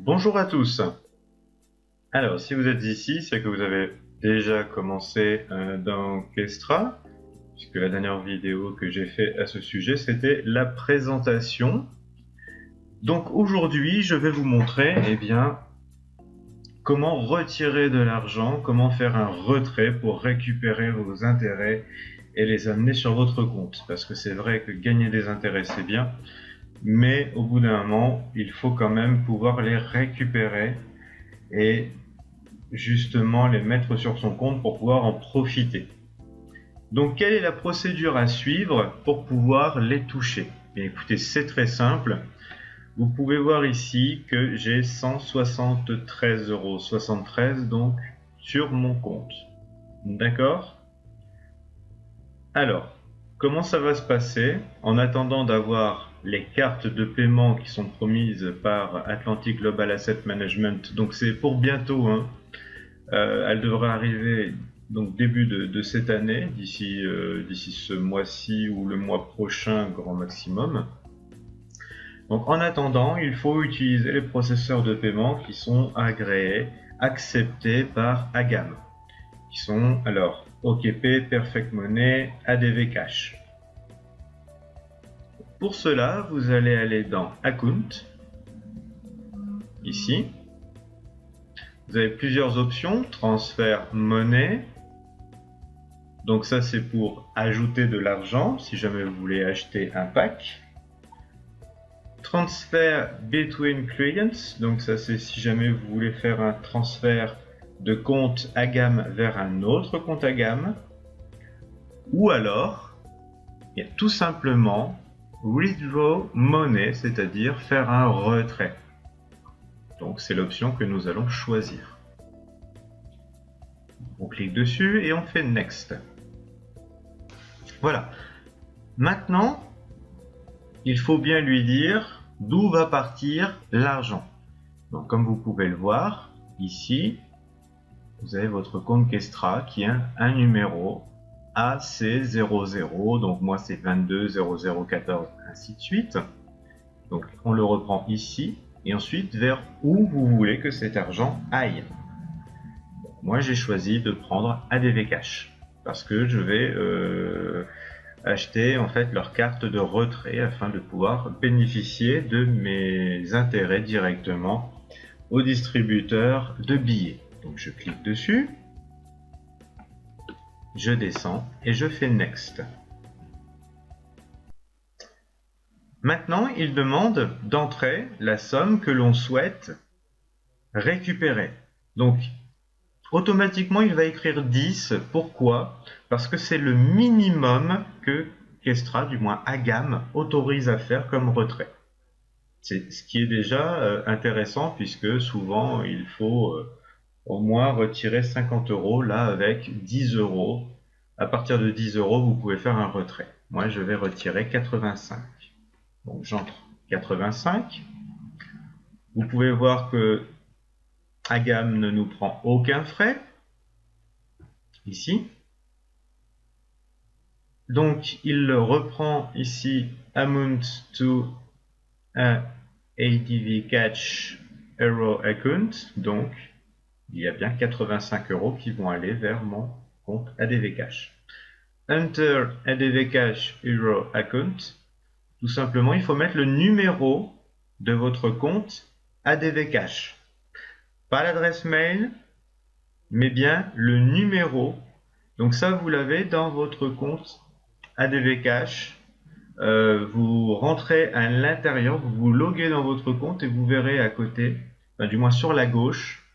Bonjour à tous. Alors, si vous êtes ici, c'est que vous avez déjà commencé dans Kestra, puisque la dernière vidéo que j'ai fait à ce sujet, c'était la présentation. Donc aujourd'hui, je vais vous montrer, comment retirer de l'argent, comment faire un retrait pour récupérer vos intérêts et les amener sur votre compte. Parce que c'est vrai que gagner des intérêts, c'est bien, mais au bout d'un moment, il faut quand même pouvoir les récupérer et justement les mettre sur son compte pour pouvoir en profiter. Donc quelle est la procédure à suivre pour pouvoir les toucher? Bien, écoutez, c'est très simple. Vous pouvez voir ici que j'ai 173,73 € donc sur mon compte. D'accord? Alors, comment ça va se passer? En attendant d'avoir les cartes de paiement qui sont promises par Atlantic Global Asset Management, donc c'est pour bientôt, hein. Elle devrait arriver donc début de cette année, d'ici ce mois-ci ou le mois prochain grand maximum. Donc en attendant, il faut utiliser les processeurs de paiement qui sont agréés, acceptés par Agam, qui sont alors OKP, Perfect Money, ADV Cash. Pour cela, vous allez aller dans Account, ici. Vous avez plusieurs options, transfert monnaie. Donc ça c'est pour ajouter de l'argent, si jamais vous voulez acheter un pack. Transfert between clients, donc ça c'est si jamais vous voulez faire un transfert de compte Agam vers un autre compte Agam. Ou alors, il y a tout simplement withdraw money, c'est-à-dire faire un retrait. Donc c'est l'option que nous allons choisir. On clique dessus et on fait Next. Voilà. Maintenant, il faut bien lui dire d'où va partir l'argent. Donc comme vous pouvez le voir, ici, vous avez votre compte Kestra qui a un numéro AC00, donc moi c'est 220014, ainsi de suite. Donc on le reprend ici, et ensuite vers où vous voulez que cet argent aille. Donc, moi j'ai choisi de prendre ADV Cash, parce que je vais acheter en fait leur carte de retrait afin de pouvoir bénéficier de mes intérêts directement au distributeur de billets. Donc je clique dessus, je descends et je fais Next. Maintenant, il demande d'entrer la somme que l'on souhaite récupérer. Donc automatiquement, il va écrire 10. Pourquoi? Parce que c'est le minimum que Kestra, du moins Agam, autorise à faire comme retrait. C'est ce qui est déjà intéressant puisque souvent il faut au moins retirer 50 €. Là, avec 10 €, à partir de 10 €, vous pouvez faire un retrait. Moi, je vais retirer 85. Donc j'entre 85. Vous pouvez voir que Agam ne nous prend aucun frais ici. Donc il reprend ici amount to a ADV Cash Euro Account. Donc il y a bien 85 € qui vont aller vers mon compte ADV Cash. Enter ADV Cash Euro Account. Tout simplement, il faut mettre le numéro de votre compte ADV Cash. Pas l'adresse mail, mais bien le numéro. Donc ça, vous l'avez dans votre compte ADV Cash. Vous rentrez à l'intérieur, vous vous loguez dans votre compte et vous verrez à côté, enfin, du moins sur la gauche,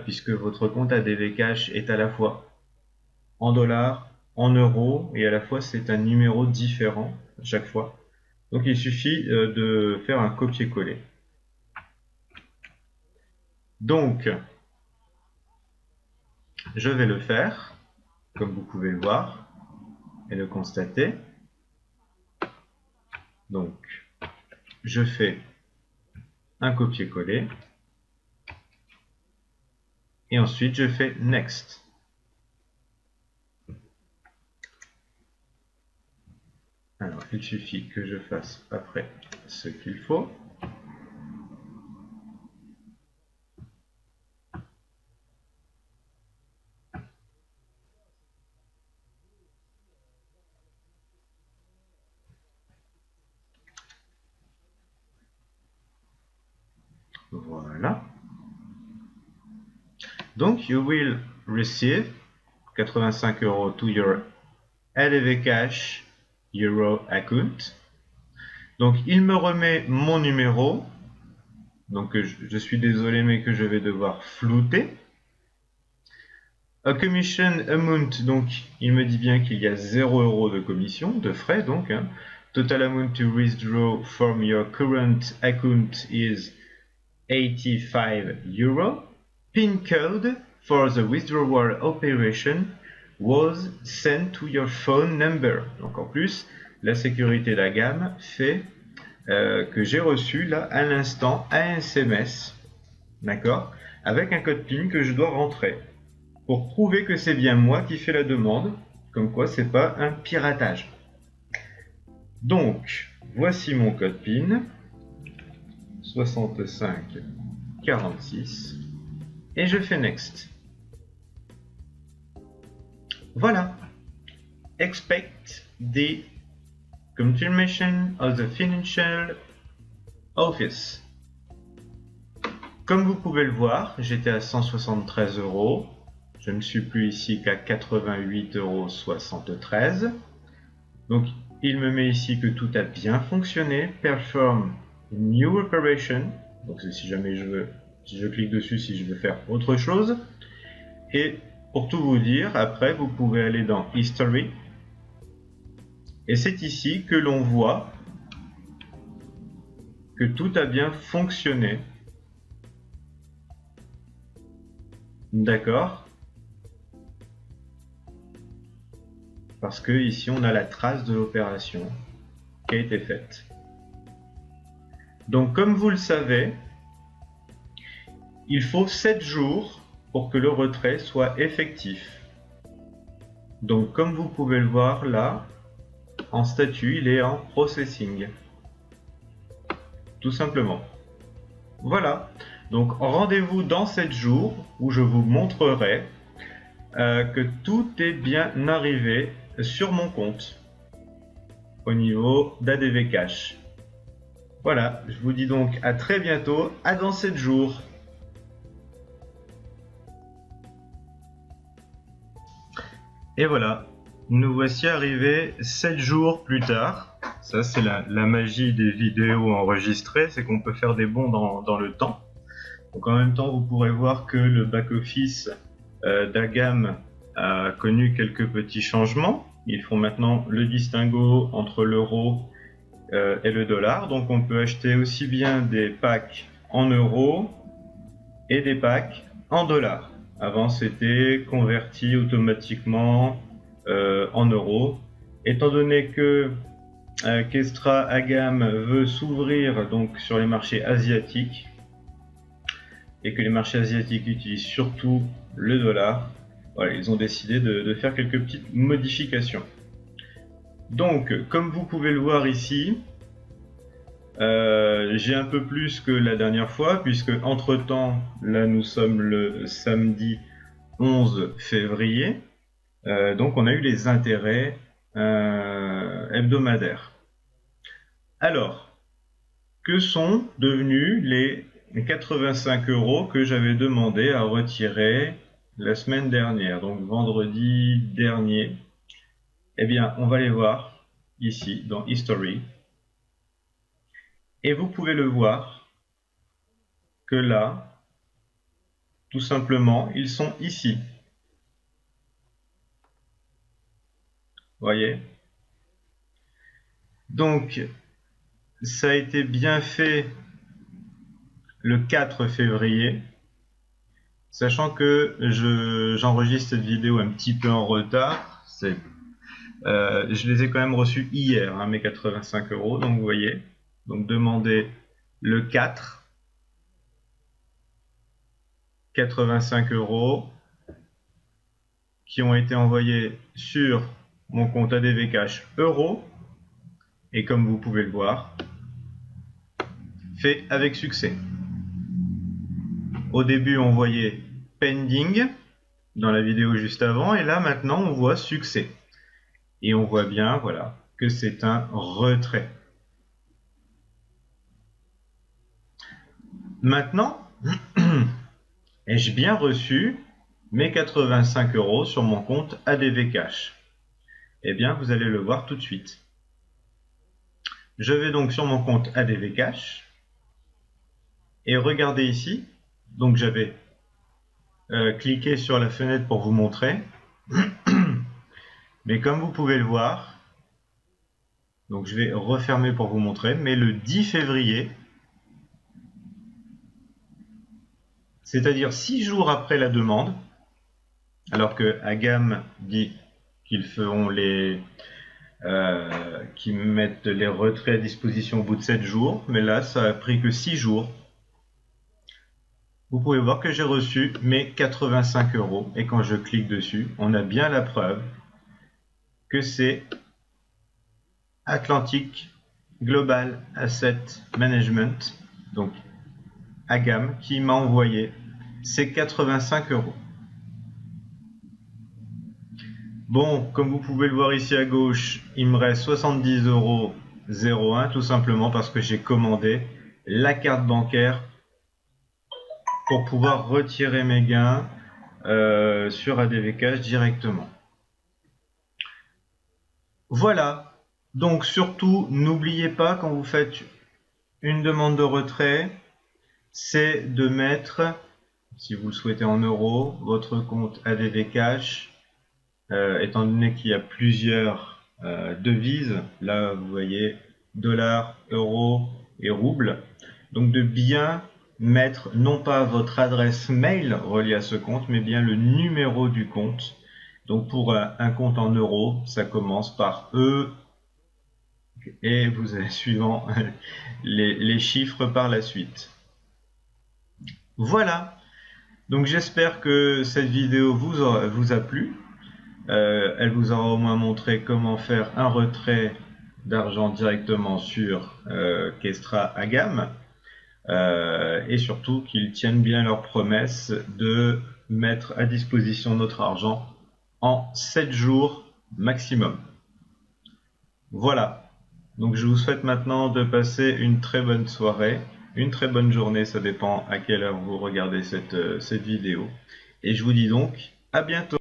puisque votre compte ADV Cash est à la fois en dollars, en euros, et à la fois c'est un numéro différent à chaque fois. Donc il suffit de faire un copier-coller. Donc je vais le faire, comme vous pouvez le voir et le constater. Donc je fais un copier-coller et ensuite je fais Next. Alors, il suffit que je fasse après ce qu'il faut. Voilà. Donc, you will receive 85 euros to your LV Cash Euro account. Donc, il me remet mon numéro. Donc, je suis désolé, mais que je vais devoir flouter. A commission amount, donc il me dit bien qu'il y a 0 euros de commission, de frais donc. Hein. Total amount to withdraw from your current account is 85 euro. PIN code for the withdrawal operation was sent to your phone number. Donc en plus, la sécurité de la gamme fait que j'ai reçu là à l'instant un SMS, d'accord, avec un code PIN que je dois rentrer pour prouver que c'est bien moi qui fais la demande, comme quoi c'est pas un piratage. Donc, voici mon code PIN 6546 et je fais Next. Voilà. Expect the confirmation of the financial office. Comme vous pouvez le voir, j'étais à 173 euros. Je ne suis plus ici qu'à 88,73 €. Donc, il me met ici que tout a bien fonctionné. Perform new operation. Donc, c'est si jamais si je clique dessus, si je veux faire autre chose. Et pour tout vous dire, après, vous pouvez aller dans History. Et c'est ici que l'on voit que tout a bien fonctionné. D'accord ? Parce que ici on a la trace de l'opération qui a été faite. Donc comme vous le savez, il faut 7 jours pour que le retrait soit effectif. Donc comme vous pouvez le voir là, en statut, il est en processing. Tout simplement. Voilà. Donc rendez-vous dans 7 jours où je vous montrerai que tout est bien arrivé sur mon compte au niveau d'ADV Cash. Voilà, je vous dis donc à très bientôt, à dans 7 jours. Et voilà, nous voici arrivés 7 jours plus tard. Ça c'est la magie des vidéos enregistrées, c'est qu'on peut faire des bonds dans le temps. Donc en même temps vous pourrez voir que le back-office d'Agam a connu quelques petits changements. Ils font maintenant le distinguo entre l'euro et le dollar. Donc on peut acheter aussi bien des packs en euros et des packs en dollars. Avant c'était converti automatiquement en euros. Étant donné que Kestra Agam veut s'ouvrir donc sur les marchés asiatiques et que les marchés asiatiques utilisent surtout le dollar, voilà, ils ont décidé de faire quelques petites modifications. Donc, comme vous pouvez le voir ici, j'ai un peu plus que la dernière fois, puisque entre temps, là nous sommes le samedi 11 février, donc on a eu les intérêts hebdomadaires. Alors, que sont devenus les 85 € que j'avais demandé à retirer la semaine dernière, donc vendredi dernier? Eh bien, on va les voir ici dans History. Et vous pouvez le voir que là, tout simplement, ils sont ici. Vous voyez? Donc, ça a été bien fait le 4 février. Sachant que j'enregistre cette vidéo un petit peu en retard. Je les ai quand même reçus hier, hein, mes 85 €. Donc vous voyez, donc demandez le 4, 85 € qui ont été envoyés sur mon compte ADV Cash Euro. Et comme vous pouvez le voir, fait avec succès. Au début, on voyait pending dans la vidéo juste avant, et là maintenant on voit succès. Et on voit bien, voilà, que c'est un retrait. Maintenant, ai-je bien reçu mes 85 € sur mon compte ADV Cash? Eh bien, vous allez le voir tout de suite. Je vais donc sur mon compte ADV Cash et regardez ici. Donc j'avais cliqué sur la fenêtre pour vous montrer. Mais comme vous pouvez le voir, donc je vais refermer pour vous montrer, mais le 10 février, c'est-à-dire 6 jours après la demande, alors que Agam dit qu'ils feront qu'ils mettent les retraits à disposition au bout de 7 jours, mais là ça a pris que 6 jours. Vous pouvez voir que j'ai reçu mes 85 € et quand je clique dessus, on a bien la preuve que c'est Atlantic Global Asset Management, donc Agam, qui m'a envoyé ces 85 €. Bon, comme vous pouvez le voir ici à gauche, il me reste 70,01 € tout simplement parce que j'ai commandé la carte bancaire pour pouvoir retirer mes gains sur ADV Cash directement. Voilà, donc surtout n'oubliez pas quand vous faites une demande de retrait, c'est de mettre, si vous le souhaitez en euros, votre compte ADV Cash, étant donné qu'il y a plusieurs devises, là vous voyez dollars, euros et roubles, donc de bien mettre non pas votre adresse mail reliée à ce compte, mais bien le numéro du compte. Donc pour un compte en euros, ça commence par E et vous avez suivant les chiffres par la suite. Voilà, donc j'espère que cette vidéo vous a plu. Elle vous aura au moins montré comment faire un retrait d'argent directement sur Kestra Agam et surtout qu'ils tiennent bien leur promesse de mettre à disposition notre argent en 7 jours maximum. Voilà, donc je vous souhaite maintenant de passer une très bonne soirée, une très bonne journée, ça dépend à quelle heure vous regardez cette vidéo. Et je vous dis donc à bientôt.